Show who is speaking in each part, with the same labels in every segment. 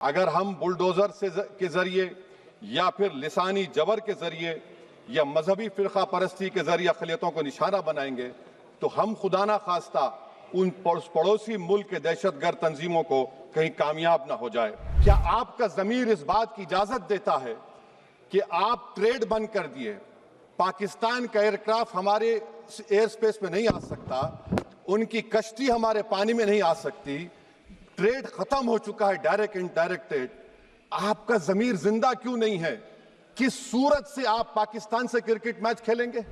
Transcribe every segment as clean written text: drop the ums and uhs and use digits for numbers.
Speaker 1: अगर हम बुलडोजर के जरिए या फिर लिसानी जबर के जरिए या मजहबी फिरका परस्ती के जरिए अक़लियतों को निशाना बनाएंगे तो हम खुदा ना खास्ता उन पड़ोसी मुल्क के दहशतगर्द तंजीमों को कहीं कामयाब ना हो जाए। क्या आपका ज़मीर इस बात की इजाजत देता है कि आप ट्रेड बंद कर दिए, पाकिस्तान का एयरक्राफ्ट हमारे एयर स्पेस में नहीं आ सकता, उनकी कश्ती हमारे पानी में नहीं आ सकती, ट्रेड खत्म हो चुका है डायरेक्ट इनडायरेक्ट ट्रेड। आपका जमीर जिंदा क्यों नहीं है? किस सूरत से आप पाकिस्तान से क्रिकेट मैच खेलेंगे?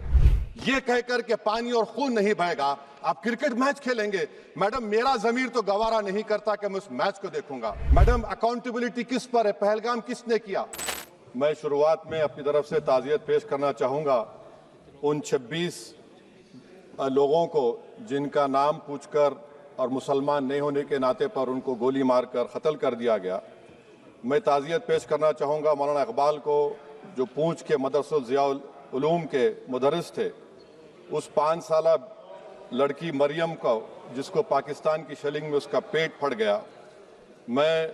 Speaker 1: ये कहकर के पानी और खून नहीं बहेगा, आप क्रिकेट मैच खेलेंगे। मैडम, मेरा जमीर तो गवारा नहीं करता कि मैं उस मैच को देखूंगा। मैडम, अकाउंटेबिलिटी किस पर है? पहलगाम किसने किया? मैं शुरुआत में अपनी तरफ से ताज़ियत पेश करना चाहूंगा उन 26 लोगों को जिनका नाम पूछकर और मुसलमान नहीं होने के नाते पर उनको गोली मारकर कत्ल कर दिया गया। मैं ताज़ियत पेश करना चाहूँगा मौलाना इकबाल को, जो पूंछ के मदरसुल ज़ियाउल उलूम के मुदर्रिस थे। उस 5 साला लड़की मरियम को, जिसको पाकिस्तान की शेलिंग में उसका पेट फट गया। मैं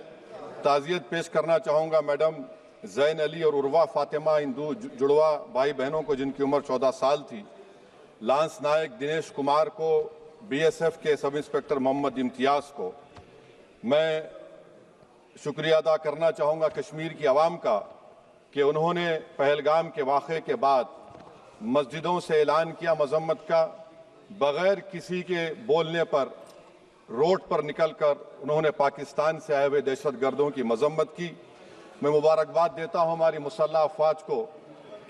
Speaker 1: ताज़ियत पेश करना चाहूँगा मैडम ज़ैन अली और उर्वा फातिमा, इन दो जुड़वा भाई बहनों को जिनकी उम्र 14 साल थी। लांस नायक दिनेश कुमार को, BSF के सब इंस्पेक्टर मोहम्मद इम्तियाज़ को। मैं शुक्रिया अदा करना चाहूँगा कश्मीर की आवाम का कि उन्होंने पहलगाम के वाक़े के बाद मस्जिदों से ऐलान किया मजम्मत का, बग़ैर किसी के बोलने पर रोड पर निकलकर उन्होंने पाकिस्तान से आए हुए दहशतगर्दों की मजम्मत की। मैं मुबारकबाद देता हूँ हमारी मुसल्लह अफ़वाज को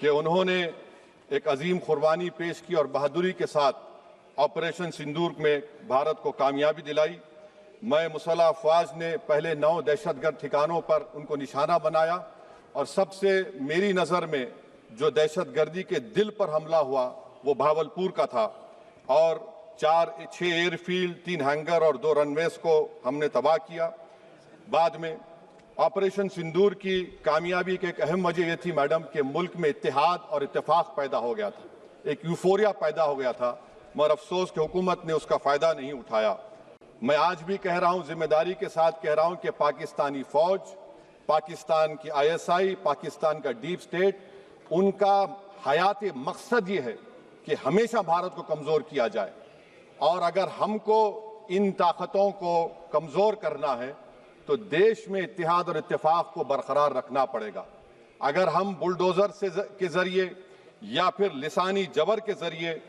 Speaker 1: कि उन्होंने एक अजीम कुर्बानी पेश की और बहादुरी के साथ ऑपरेशन सिंदूर में भारत को कामयाबी दिलाई। मैं मुसल्लह अफ़वाज ने पहले 9 दहशतगर्द ठिकानों पर उनको निशाना बनाया और सबसे मेरी नज़र में जो दहशतगर्दी के दिल पर हमला हुआ वो भावलपुर का था और 6 एयरफील्ड, 3 हैंगर और 2 रनवेज को हमने तबाह किया। बाद में ऑपरेशन सिंदूर की कामयाबी की एक अहम वजह यह थी मैडम कि मुल्क में इत्तेहाद और इत्तेफाक पैदा हो गया था, एक यूफोरिया पैदा हो गया था, मगर अफसोस कि हुकूमत ने उसका फ़ायदा नहीं उठाया। मैं आज भी कह रहा हूँ, जिम्मेदारी के साथ कह रहा हूँ कि पाकिस्तानी फ़ौज, पाकिस्तान की ISI, पाकिस्तान का डीप स्टेट, उनका हयाती मकसद ये है कि हमेशा भारत को कमज़ोर किया जाए और अगर हमको इन ताकतों को कमज़ोर करना है तो देश में इत्तेहाद और इत्तेफाक को बरकरार रखना पड़ेगा। अगर हम बुलडोज़र के ज़रिए या फिर लिसानी जबर के ज़रिए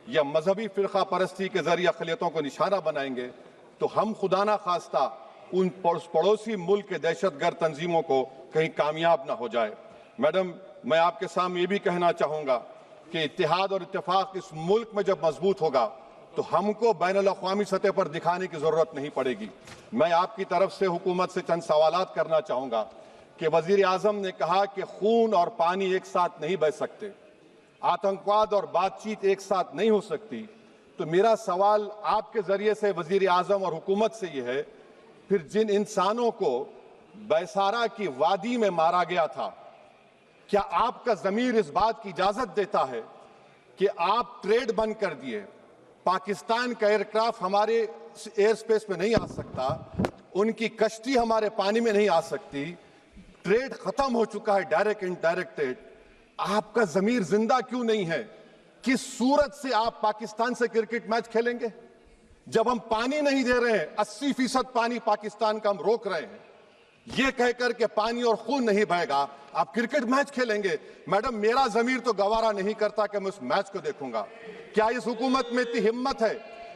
Speaker 1: या मजहबी फिरका परस्ती के जरिए अक़लियतों को निशाना बनाएंगे तो हम खुदा ना खास्ता उन पड़ोसी मुल्क के दहशतगर्द तंजीमों को कहीं कामयाब ना हो जाए। मैडम, मैं आपके सामने ये भी कहना चाहूँगा कि इत्तेहाद और इत्तेफाक इस मुल्क में जब मजबूत होगा तो हमको बैनुल-अक़वामी सतह पर दिखाने की ज़रूरत नहीं पड़ेगी। मैं आपकी तरफ से हुकूमत से चंद सवालात करना चाहूँगा कि वज़ीर आज़म ने कहा कि खून और पानी एक साथ नहीं बह सकते, आतंकवाद और बातचीत एक साथ नहीं हो सकती। तो मेरा सवाल आपके जरिए से वजीर आजम और हुकूमत से यह है, फिर जिन इंसानों को बैसारा की वादी में मारा गया था, क्या आपका जमीर इस बात की इजाजत देता है कि आप ट्रेड बंद कर दिए, पाकिस्तान का एयरक्राफ्ट हमारे एयर स्पेस में नहीं आ सकता, उनकी कश्ती हमारे पानी में नहीं आ सकती, ट्रेड खत्म हो चुका है डायरेक्ट इनडायरेक्ट ट्रेड। आपका जमीर जिंदा क्यों नहीं है? किस सूरत से आप पाकिस्तान से क्रिकेट मैच खेलेंगे? जब हम पानी नहीं दे रहे हैं, 80% पानी पाकिस्तान का हम रोक रहे हैं, यह कहकर के पानी और खून नहीं बहेगा, आप क्रिकेट मैच खेलेंगे। मैडम, मेरा जमीर तो गवारा नहीं करता कि मैं उस मैच को देखूंगा। क्या इस हुकूमत में इतनी हिम्मत है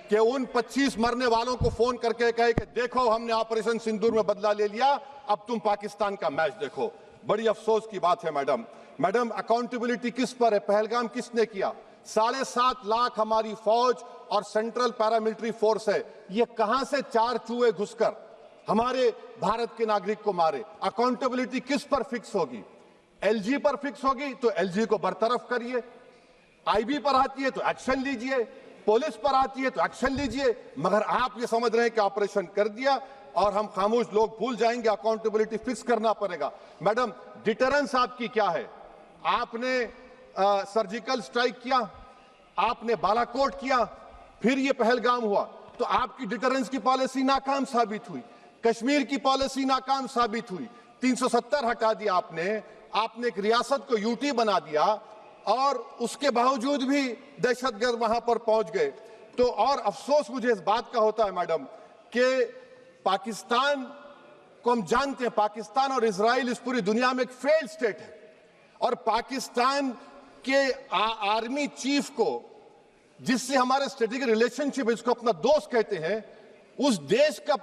Speaker 1: कि उन 25 मरने वालों को फोन करके कहे कि देखो हमने ऑपरेशन सिंदूर में बदला ले लिया, अब तुम पाकिस्तान का मैच देखो? बड़ी अफसोस की बात है मैडम। मैडम, अकाउंटेबिलिटी किस पर है? पहलगाम किसने किया? 7.5 लाख हमारी फौज और सेंट्रल पैरामिलिट्री फोर्स है, ये कहां से 4 चूहे घुसकर हमारे भारत के नागरिक को मारे? अकाउंटेबिलिटी किस पर फिक्स होगी? LG पर फिक्स होगी तो LG को बरतरफ करिए, IB पर आती है तो एक्शन लीजिए, पुलिस पर आती है तो एक्शन लीजिए, मगर आप ये समझ रहे हैं कि ऑपरेशन कर दिया और हम खामोश लोग भूल जाएंगे। अकाउंटेबिलिटी फिक्स करना पड़ेगा। मैडम, डिटरेंस आपकी क्या है? आपने सर्जिकल स्ट्राइक किया, आपने बालाकोट किया, फिर ये पहलगाम हुआ, तो आपकी डिटरेंस की पॉलिसी नाकाम साबित हुई। कश्मीर की पॉलिसी नाकाम साबित हुई, 370 हटा दिया आपने एक रियासत को यूटी बना दिया और उसके बावजूद भी दहशतगर्द वहां पर पहुंच गए। तो और अफसोस मुझे इस बात का होता है मैडम कि पाकिस्तान को हम जानते हैं, पाकिस्तान और इजराइल इस पूरी दुनिया में एक फेल्ड स्टेट है और पाकिस्तान के आर्मी चीफ को, जिससे हमारे स्ट्रेटेजिक रिलेशनशिप, इसको अपना दोस्त कहते हैं, उस देश का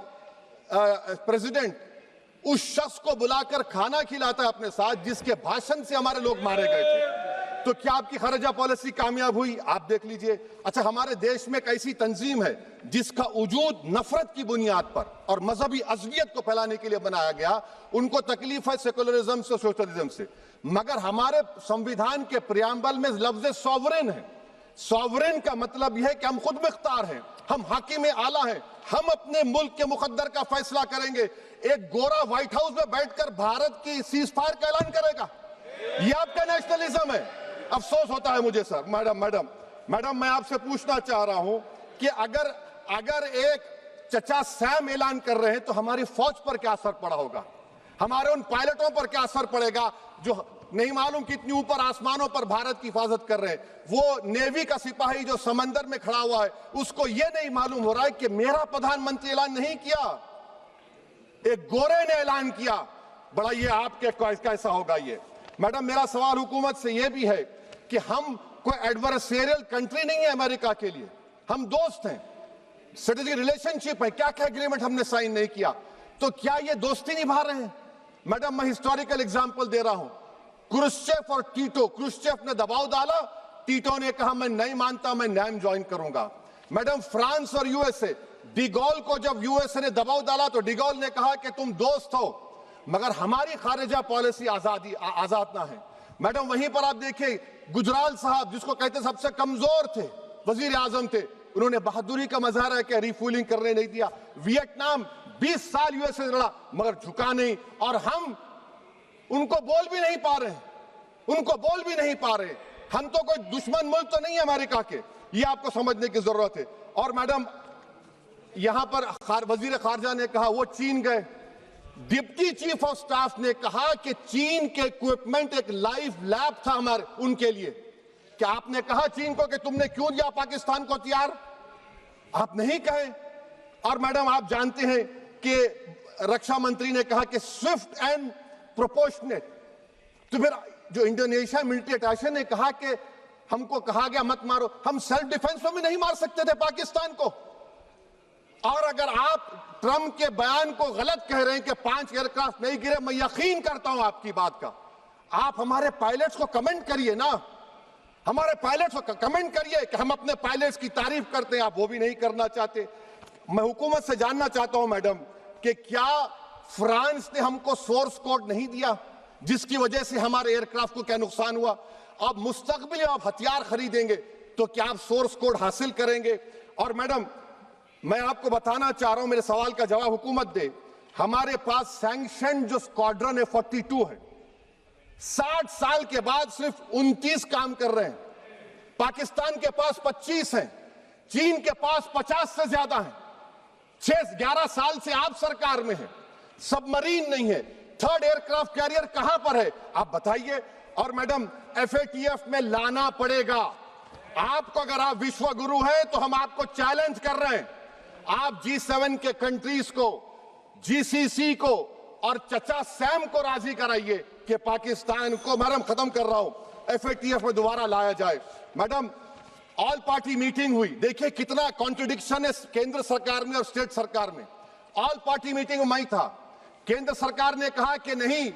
Speaker 1: प्रेसिडेंट उस शख्स को बुलाकर खाना खिलाता है अपने साथ जिसके भाषण से हमारे लोग मारे गए थे। तो क्या आपकी खारजा पॉलिसी कामयाब हुई? आप देख लीजिए। अच्छा, हमारे देश में एक ऐसी तंजीम है जिसका वजूद नफरत की बुनियाद पर और मजहबी अज़लियत को फैलाने के लिए बनाया गया। उनको तकलीफ है सेकुलरिज्म से, सोशलिज्म से, मगर हमारे संविधान के प्रियम्बल में लफ्ज सॉवरेन है। सॉवरेन का मतलब यह है कि हम खुद मुख्तार हैं, हम हाकिम आला हैं, हम अपने मुल्क के मुकद्दर का फैसला करेंगे। एक गोरा व्हाइट हाउस में बैठकर भारत की सीज फायर का ऐलान करेगा? यह आपका नेशनलिज्म है? अफसोस होता है मुझे सर। मैडम मैं आपसे पूछना चाह रहा हूं कि अगर एक चचा सैम ऐलान कर रहे हैं तो हमारी फौज पर क्या असर पड़ा होगा, हमारे उन पायलटों पर क्या असर पड़ेगा जो नहीं मालूम कितनी ऊपर आसमानों पर भारत की हिफाजत कर रहे हैं। वो नेवी का सिपाही जो समंदर में खड़ा हुआ है, उसको यह नहीं मालूम हो रहा है कि मेरा प्रधानमंत्री ऐलान नहीं किया, एक गोरे ने ऐलान किया। बड़ा ये आपके कैसा होगा ये? मैडम मेरा सवाल हुकूमत से यह भी है कि हम कोई एडवर्सेरियल कंट्री नहीं है अमेरिका के लिए, हम दोस्त हैं, स्ट्रेटेजिक रिलेशनशिप है, क्या क्या एग्रीमेंट हमने साइन नहीं किया, तो क्या ये दोस्ती निभा रहे हैं? मैडम मैं हिस्टोरिकल एग्जांपल दे रहा हूं, क्रुश्चेव और टीटो। क्रुश्चेव ने दबाव डाला, टीटो ने कहा मैं नहीं मानता, मैं नैम ज्वाइन करूंगा। मैडम फ्रांस और यूएसए, डिगोल को जब यूएसए ने दबाव डाला तो डिगोल ने कहा कि तुम दोस्त हो मगर हमारी खारिजा पॉलिसी आजाद ना है। मैडम वहीं पर आप देखिए गुजराल साहब, जिसको कहते सबसे कमजोर थे, वजीर आजम थे, उन्होंने बहादुरी का मजारा कि रिफूलिंग करने नहीं दिया। वियतनाम 20 साल यूएसए लड़ा मगर झुका नहीं, और हम उनको बोल भी नहीं पा रहे, हम तो कोई दुश्मन मुल्क तो नहीं है अमेरिका के, ये आपको समझने की जरूरत है। और मैडम यहां पर वजीर खारजा ने कहा वो चीन गए, डिप्टी चीफ ऑफ स्टाफ ने कहा कि चीन के इक्विपमेंट एक लाइव लैब था हमारे उनके लिए। क्या आपने कहा चीन को कि तुमने क्यों दिया पाकिस्तान को हथियार? आप नहीं कहे। और मैडम आप जानते हैं कि रक्षा मंत्री ने कहा कि स्विफ्ट एंड प्रोपोर्शनेट, तो फिर जो इंडोनेशिया मिलिट्री अटैचे ने कहा कि हमको कहा गया मत मारो, हम सेल्फ डिफेंस में भी नहीं मार सकते थे पाकिस्तान को। और अगर आप ट्रंप के बयान को गलत कह रहे हैं कि 5 एयरक्राफ्ट नहीं गिरे, मैं यकीन करता हूं आपकी बात का, आप हमारे पायलट्स को कमेंट करिए ना, हमारे पायलट्स को कमेंट करिए कि हम अपने पायलट्स की तारीफ करते हैं, आप वो भी नहीं करना चाहते। मैं हुकूमत से जानना चाहता हूं मैडम कि क्या फ्रांस ने हमको सोर्स कोड नहीं दिया जिसकी वजह से हमारे एयरक्राफ्ट को क्या नुकसान हुआ? अब मुस्तकबिल में आप हथियार खरीदेंगे तो क्या आप सोर्स कोड हासिल करेंगे? और मैडम मैं आपको बताना चाह रहा हूं, मेरे सवाल का जवाब हुकूमत दे, हमारे पास सैंक्शन जो स्क्वाड्रन है 42 है, 60 साल के बाद सिर्फ 29 काम कर रहे हैं। पाकिस्तान के पास 25 हैं, चीन के पास 50 से ज्यादा हैं। 11 साल से आप सरकार में हैं, सबमरीन नहीं है, थर्ड एयरक्राफ्ट कैरियर कहां पर है आप बताइए। और मैडम FATF में लाना पड़ेगा आपको, अगर आप विश्व गुरु हैं तो हम आपको चैलेंज कर रहे हैं, आप G7 के कंट्रीज को, GCC को और चचा सैम को राजी कराइए कि पाकिस्तान को, मैडम खत्म कर रहा हूं, FATF में दोबारा लाया जाए। मैडम ऑल पार्टी मीटिंग हुई, देखिए कितना कॉन्ट्रडिक्शन है केंद्र सरकार में और स्टेट सरकार में। ऑल पार्टी मीटिंग में मैं था, केंद्र सरकार ने कहा कि नहीं,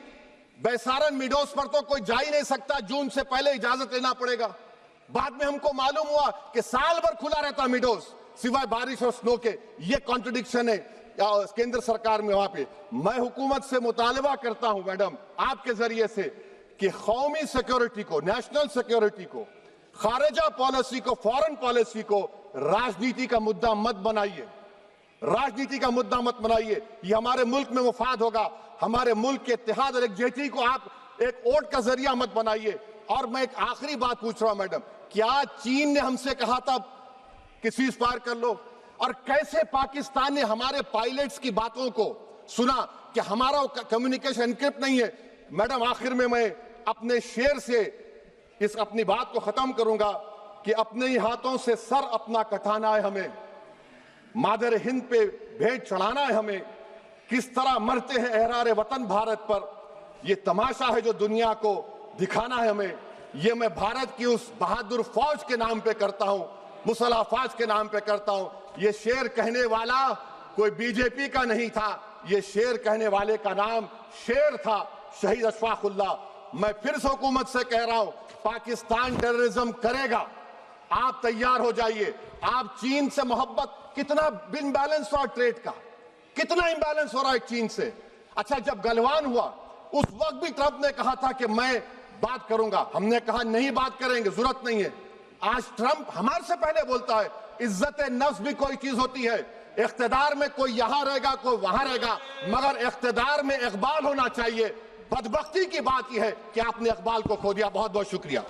Speaker 1: बैसारन मिडोस पर तो कोई जा ही नहीं सकता, जून से पहले इजाजत लेना पड़ेगा। बाद में हमको मालूम हुआ कि साल भर खुला रहता मिडोस सिवाय बारिश और स्नो के। ये कॉन्ट्रडिक्शन है केंद्र सरकार में। वहां पे मैं हुकूमत से मुतालबा करता हूं मैडम आपके जरिए से कि कौमी सिक्योरिटी को, नेशनल सिक्योरिटी को, खारिजा पॉलिसी को, फॉरेन पॉलिसी को राजनीति का मुद्दा मत बनाइए, राजनीति का मुद्दा मत बनाइए। ये हमारे मुल्क में मुफाद होगा, हमारे मुल्क के इत्तेहाद और एकजुटती को आप एक वोट का जरिया मत बनाइए। और मैं एक आखिरी बात पूछ रहा हूं मैडम, क्या चीन ने हमसे कहा था कि सीज फायर कर लो? और कैसे पाकिस्तान ने हमारे पायलट्स की बातों को सुना कि हमारा कम्युनिकेशन एनक्रिप्ट नहीं है। मैडम, आखिर में मैं अपने शेर से इस अपनी बात को खत्म करूंगा कि अपने ही हाथों से सर अपना कटाना है हमें, मादर हिंद पे भेंट चढ़ाना है हमें, किस तरह मरते हैं एहरारे वतन भारत पर, ये तमाशा है जो दुनिया को दिखाना है हमें। ये मैं भारत की उस बहादुर फौज के नाम पे करता हूं, मुसल्ह फौज के नाम पे करता हूं। ये शेर कहने वाला कोई बीजेपी का नहीं था, ये शेर कहने वाले का नाम शेर था, शहीद अशफाकुल्लाह। मैं फिर से हुकूमत से कह रहा हूं, पाकिस्तान टेररिज्म करेगा, आप तैयार हो जाइए। आप चीन से मोहब्बत, कितना इम्बैलेंस हुआ ट्रेड का, कितना इम्बैलेंस हो रहा है चीन से। अच्छा, जब गलवान हुआ उस वक्त भी ट्रंप ने कहा था कि मैं बात करूंगा, हमने कहा नहीं बात करेंगे, जरूरत नहीं है। आज ट्रंप हमारे से पहले बोलता है। इज्जत नफ्स भी कोई चीज होती है, इख्तिदार में कोई यहां रहेगा कोई वहां रहेगा, मगर इख्तिदार में इकबाल होना चाहिए। बदबख्ती की बात यह है कि आपने इकबाल को खो दिया। बहुत बहुत शुक्रिया।